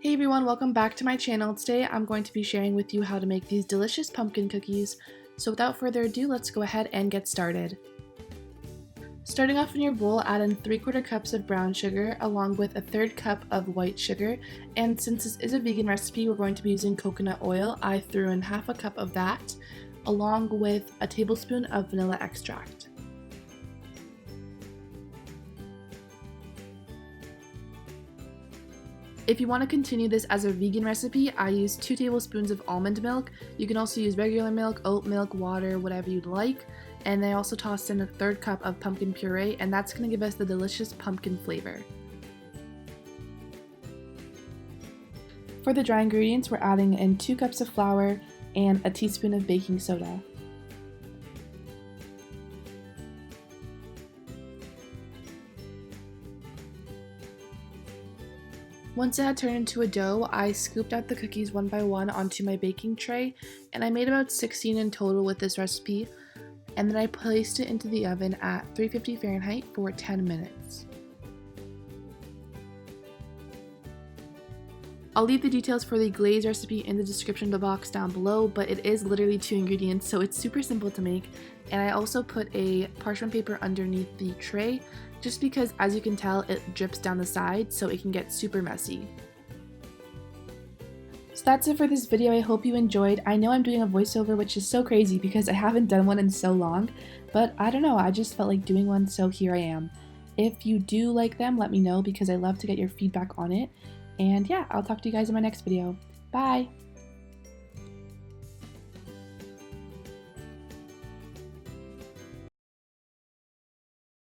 Hey everyone, welcome back to my channel. Today I'm going to be sharing with you how to make these delicious pumpkin cookies. So without further ado, let's go ahead and get started. Starting off in your bowl, add in 3/4 cups of brown sugar along with a 1/3 cup of white sugar. And since this is a vegan recipe, we're going to be using coconut oil. I threw in 1/2 cup of that along with a tablespoon of vanilla extract. If you want to continue this as a vegan recipe, I use 2 tablespoons of almond milk. You can also use regular milk, oat milk, water, whatever you'd like. And I also tossed in a 1/3 cup of pumpkin puree, and that's going to give us the delicious pumpkin flavor. For the dry ingredients, we're adding in 2 cups of flour and a teaspoon of baking soda. Once it had turned into a dough, I scooped out the cookies one by one onto my baking tray, and I made about 16 in total with this recipe, and then I placed it into the oven at 350 Fahrenheit for 10 minutes. I'll leave the details for the glaze recipe in the description box down below, but it is literally 2 ingredients, so it's super simple to make. And I also put a parchment paper underneath the tray, just because, as you can tell, it drips down the side, so it can get super messy. So that's it for this video. I hope you enjoyed. I know I'm doing a voiceover, which is so crazy because I haven't done one in so long, but I don't know, I just felt like doing one, so here I am. If you do like them, let me know because I love to get your feedback on it. And yeah, I'll talk to you guys in my next video. Bye!